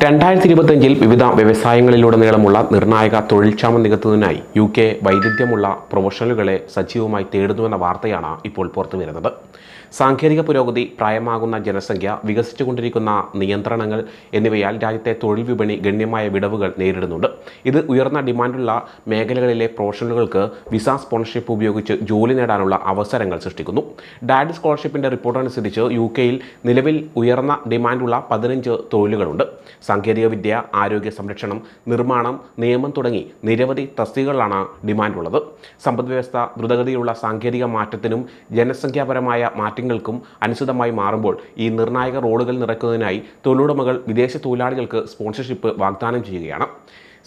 2025 വിവിധ വ്യവസായങ്ങളിലുടനീളമുള്ള നിർണായക തൊഴിൽക്ഷാമം നികത്തുന്നതിനായി UK വൈദഗ്ധ്യമുള്ള പ്രൊഫഷണലുകളെ സജീവമായി തേടുന്നുവെന്ന വാർത്തയാണ് ഇപ്പോൾ പുറത്തുവരുന്നത്. സാങ്കേതിക പുരോഗതി, പ്രായമാകുന്ന ജനസംഖ്യ, വികസിച്ചുകൊണ്ടിരിക്കുന്ന നിയന്ത്രണങ്ങൾ എന്നിവയാൽ രാജ്യത്തെ തൊഴിൽ വിപണി ഗണ്യമായ വിടവുകൾ നേരിടുന്നുണ്ട്. ഇത് ഉയർന്ന ഡിമാൻഡുള്ള മേഖലകളിലെ പ്രൊഫഷണലുകൾക്ക് വിസ സ്പോൺസർഷിപ്പ് ഉപയോഗിച്ച് ജോലി നേടാനുള്ള അവസരങ്ങൾ സൃഷ്ടിക്കുന്നു. ഡാഡ് സ്കോളർഷിപ്പിൻ്റെ റിപ്പോർട്ടനുസരിച്ച് UKയിൽ നിലവിൽ ഉയർന്ന ഡിമാൻഡുള്ള 15 തൊഴിലുകളുണ്ട്. സാങ്കേതികവിദ്യ, ആരോഗ്യ സംരക്ഷണം, നിർമ്മാണം, നിയമം തുടങ്ങി നിരവധി തസ്തികകളിലാണ് ഡിമാൻഡുള്ളത്. സമ്പദ്വ്യവസ്ഥ ദ്രുതഗതിയിലുള്ള സാങ്കേതിക മാറ്റത്തിനും ജനസംഖ്യാപരമായ മാറ്റങ്ങൾക്കും അനുസൃതമായി മാറുമ്പോൾ ഈ നിർണായക റോളുകൾ നിറയ്ക്കുന്നതിനായി തൊഴിലുടമകൾ വിദേശ തൊഴിലാളികൾക്ക് സ്പോൺസർഷിപ്പ് വാഗ്ദാനം ചെയ്യുകയാണ്.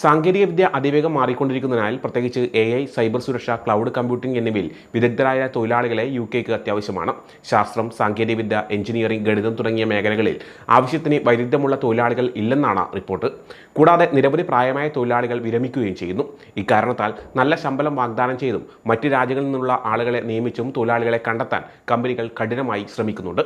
സാങ്കേതികവിദ്യ അതിവേഗം മാറിക്കൊണ്ടിരിക്കുന്നതിനാൽ പ്രത്യേകിച്ച് AI, സൈബർ സുരക്ഷ, ക്ലൗഡ് കമ്പ്യൂട്ടിംഗ് എന്നിവയിൽ വിദഗ്ധരായ തൊഴിലാളികളെ UKക്ക് അത്യാവശ്യമാണ്. ശാസ്ത്രം, സാങ്കേതികവിദ്യ, എഞ്ചിനീയറിംഗ്, ഗണിതം തുടങ്ങിയ മേഖലകളിൽ ആവശ്യത്തിന് വൈദഗ്ധ്യമുള്ള തൊഴിലാളികൾ ഇല്ലെന്നാണ് റിപ്പോർട്ട്. കൂടാതെ നിരവധി പ്രായമായ തൊഴിലാളികൾ വിരമിക്കുകയും ചെയ്യുന്നു. ഇക്കാരണത്താൽ നല്ല ശമ്പളം വാഗ്ദാനം ചെയ്തും മറ്റ് രാജ്യങ്ങളിൽ നിന്നുള്ള ആളുകളെ നിയമിച്ചും തൊഴിലാളികളെ കണ്ടെത്താൻ കമ്പനികൾ കഠിനമായി ശ്രമിക്കുന്നുണ്ട്.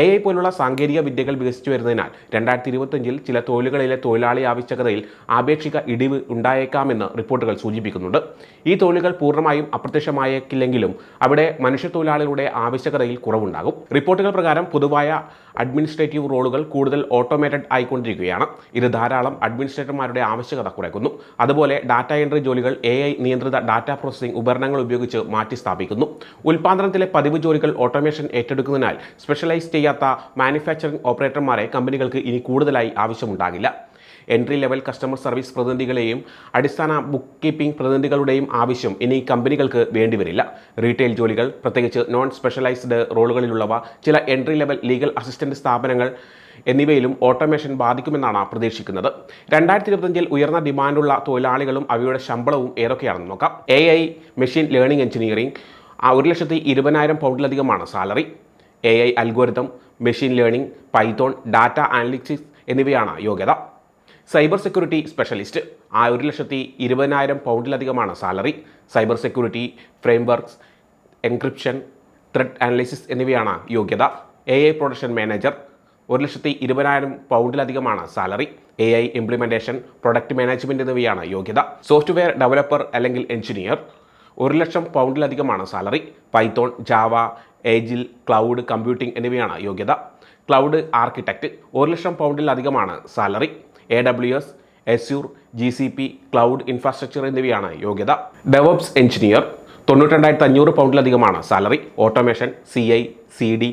AI പോലുള്ള സാങ്കേതിക വിദ്യകൾ വികസിച്ചു വരുന്നതിനാൽ 2025 ചില തൊഴിലുകളിലെ തൊഴിലാളി ആവശ്യകതയിൽ ആപേക്ഷിക ഇടിവ് ഉണ്ടായേക്കാമെന്ന് റിപ്പോർട്ടുകൾ സൂചിപ്പിക്കുന്നുണ്ട്. ഈ തൊഴിലുകൾ പൂർണ്ണമായും അപ്രത്യക്ഷമായേക്കില്ലെങ്കിലും അവിടെ മനുഷ്യത്തൊഴിലാളികളുടെ ആവശ്യകതയിൽ കുറവുണ്ടാകും. റിപ്പോർട്ടുകൾ പ്രകാരം പൊതുവായ അഡ്മിനിസ്ട്രേറ്റീവ് റോളുകൾ കൂടുതൽ ഓട്ടോമേറ്റഡ് ആയിക്കൊണ്ടിരിക്കുകയാണ്. ഇത് ധാരാളം അഡ്മിനിസ്ട്രേറ്റർമാരുടെ ആവശ്യകത കുറയ്ക്കുന്നു. അതുപോലെ ഡാറ്റ എൻട്രി ജോലികൾ AI നിയന്ത്രിത ഡാറ്റ പ്രോസസ്സിംഗ് ഉപകരണങ്ങൾ ഉപയോഗിച്ച് മാറ്റി സ്ഥാപിക്കുന്നു. ഉൽപ്പാദനത്തിലെ പതിവ് ജോലികൾ ഓട്ടോമേഷൻ ഏറ്റെടുക്കുന്നതിനാൽ സ്പെഷ്യലൈസ് ചെയ്യാത്ത മാനുഫാക്ചറിംഗ് ഓപ്പറേറ്റർമാരെ കമ്പനികൾക്ക് ഇനി കൂടുതലായി ആവശ്യമുണ്ടാകില്ല. എൻട്രി ലെവൽ കസ്റ്റമർ സർവീസ് പ്രതിനിധികളെയും അടിസ്ഥാന ബുക്ക് കീപ്പിംഗ് പ്രതിനിധികളുടെയും ആവശ്യം ഇനി കമ്പനികൾക്ക് വേണ്ടിവരില്ല. റീറ്റെയിൽ ജോലികൾ, പ്രത്യേകിച്ച് നോൺ സ്പെഷ്യലൈസ്ഡ് റോളുകളിലുള്ളവ, ചില എൻട്രി ലെവൽ ലീഗൽ അസിസ്റ്റന്റ് സ്ഥാപനങ്ങൾ എന്നിവയിലും ഓട്ടോമേഷൻ ബാധിക്കുമെന്നാണ് പ്രതീക്ഷിക്കുന്നത്. 2025 ഉയർന്ന ഡിമാൻഡുള്ള തൊഴിലാളികളും അവയുടെ ശമ്പളവും ഏതൊക്കെയാണെന്ന് നോക്കാം. AI, മെഷീൻ ലേണിംഗ് എഞ്ചിനീയറിംഗ് 1,20,000 പൗണ്ടിലധികമാണ് salary. AI algorithm, machine learning, Python, data analytics എന്നിവയാണ് യോഗ്യത. സൈബർ സെക്യൂരിറ്റി സ്പെഷ്യലിസ്റ്റ് 1,20,000 പൗണ്ടിലധികമാണ് salary. Cyber security, frameworks, encryption, threat analysis എന്നിവയാണ് യോഗ്യത. AI പ്രൊഡക്ഷൻ മാനേജർ 1,20,000 പൗണ്ടിലധികമാണ് salary. AI implementation, product management എന്നിവയാണ് യോഗ്യത. സോഫ്റ്റ്വെയർ ഡെവലപ്പർ അല്ലെങ്കിൽ എഞ്ചിനീയർ 1,00,000 പൗണ്ടിലധികമാണ് salary. Python, Java, agile, cloud computing എന്നിവയാണ് യോഗ്യത. ക്ലൗഡ് ആർക്കിടെക്റ്റ് 1,00,000 പൗണ്ടിലധികമാണ് salary. AWS, Azure, GCP, cloud infrastructure എന്നിവയാണ് യോഗ്യത. ഡെവോപ്സ് എഞ്ചിനീയർ 92,500 പൗണ്ടിലധികമാണ് salary. Automation, CI, CD,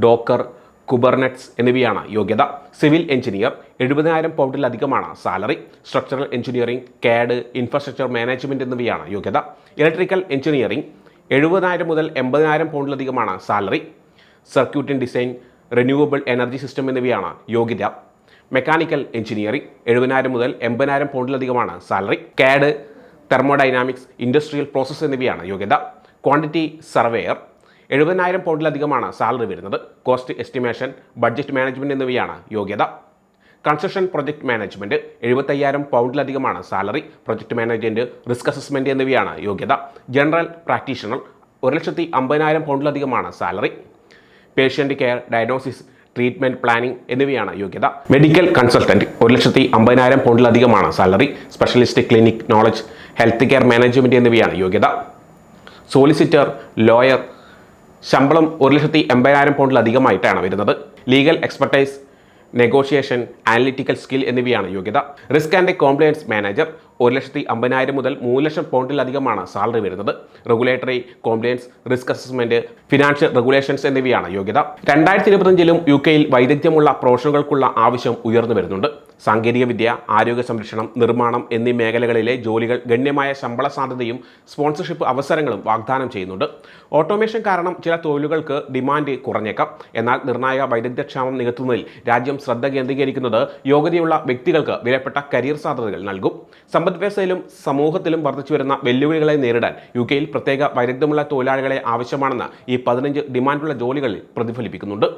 Docker, Kubernetes എന്നിവയാണ് യോഗ്യത. സിവിൽ എഞ്ചിനീയർ 70,000 പൗണ്ടിലധികമാണ് salary. Structural engineering, CAD, infrastructure management എന്നിവയാണ് യോഗ്യത. ഇലക്ട്രിക്കൽ എഞ്ചിനീയറിംഗ് 70,000 മുതൽ 80,000 പൗണ്ടിലധികമാണ് salary. Circuiting design, renewable energy system എന്നിവയാണ് യോഗ്യത. മെക്കാനിക്കൽ എഞ്ചിനീയറിംഗ് 70,000 മുതൽ 80,000 പൗണ്ടിലധികമാണ് salary. CAD, thermodynamics, industrial process എന്നിവയാണ് യോഗ്യത. ക്വാണ്ടിറ്റി സർവേയർ 70,000 പൗണ്ടിലധികമാണ് സാലറി വരുന്നത്. കോസ്റ്റ് എസ്റ്റിമേഷൻ, ബഡ്ജറ്റ് മാനേജ്മെൻറ്റ് എന്നിവയാണ് യോഗ്യത. കൺസ്ട്രക്ഷൻ പ്രൊജക്ട് മാനേജ്മെൻറ്റ് 75,000 പൗണ്ടിലധികമാണ് salary. Project management, risk assessment എന്നിവയാണ് യോഗ്യത. ജനറൽ പ്രാക്ടീഷണർ 1,50,000 പൗണ്ടിലധികമാണ് salary. Patient care, diagnosis, treatment planning എന്നിവയാണ് യോഗ്യത. മെഡിക്കൽ കൺസൾട്ടൻറ്റ് 1,50,000 പൗണ്ടിലധികമാണ് salary. Specialist clinic knowledge, health care management എന്നിവയാണ് യോഗ്യത. സോളിസിറ്റർ, ലോയർ ശമ്പളം 1,80,000 പൗണ്ടിലധികമായിട്ടാണ് വരുന്നത്. Legal expertise, negotiation, analytical skill എന്നിവയാണ് യോഗ്യത. റിസ്ക് ആൻഡ് കോംപ്ലയൻസ് മാനേജർ 1,50,000 മുതൽ 3,00,000 പൗണ്ടിലധികമാണ് സാലറി വരുന്നത്. Regulatory, compliance, risk assessment, financial regulations എന്നിവയാണ് യോഗ്യത. 2025 UKയിൽ വൈദഗ്ധ്യമുള്ള പ്രൊഫഷണലുകൾക്കുള്ള ആവശ്യം ഉയർന്നു വരുന്നുണ്ട്. സാങ്കേതികവിദ്യ, ആരോഗ്യ സംരക്ഷണം, നിർമ്മാണം എന്നീ മേഖലകളിലെ ജോലികൾ ഗണ്യമായ ശമ്പള സാധ്യതയും സ്പോൺസർഷിപ്പ് അവസരങ്ങളും വാഗ്ദാനം ചെയ്യുന്നുണ്ട്. ഓട്ടോമേഷൻ കാരണം ചില തൊഴിലുകൾക്ക് ഡിമാൻഡ് കുറഞ്ഞേക്കാം. എന്നാൽ നിർണായക വൈദഗ്ധ്യക്ഷാമം നികത്തുന്നതിൽ രാജ്യം ശ്രദ്ധ കേന്ദ്രീകരിക്കുന്നത് യോഗ്യതയുള്ള വ്യക്തികൾക്ക് വിലപ്പെട്ട കരിയർ സാധ്യതകൾ നൽകും. സമ്പദ്വ്യവസ്ഥയിലും സമൂഹത്തിലും വർദ്ധിച്ചു വരുന്ന വെല്ലുവിളികളെ നേരിടാൻ UKയിൽ പ്രത്യേക വൈദഗ്ധ്യമുള്ള തൊഴിലാളികളെ ആവശ്യമാണെന്ന് ഈ 15 ഡിമാൻഡുള്ള ജോലികളിൽ പ്രതിഫലിപ്പിക്കുന്നുണ്ട്.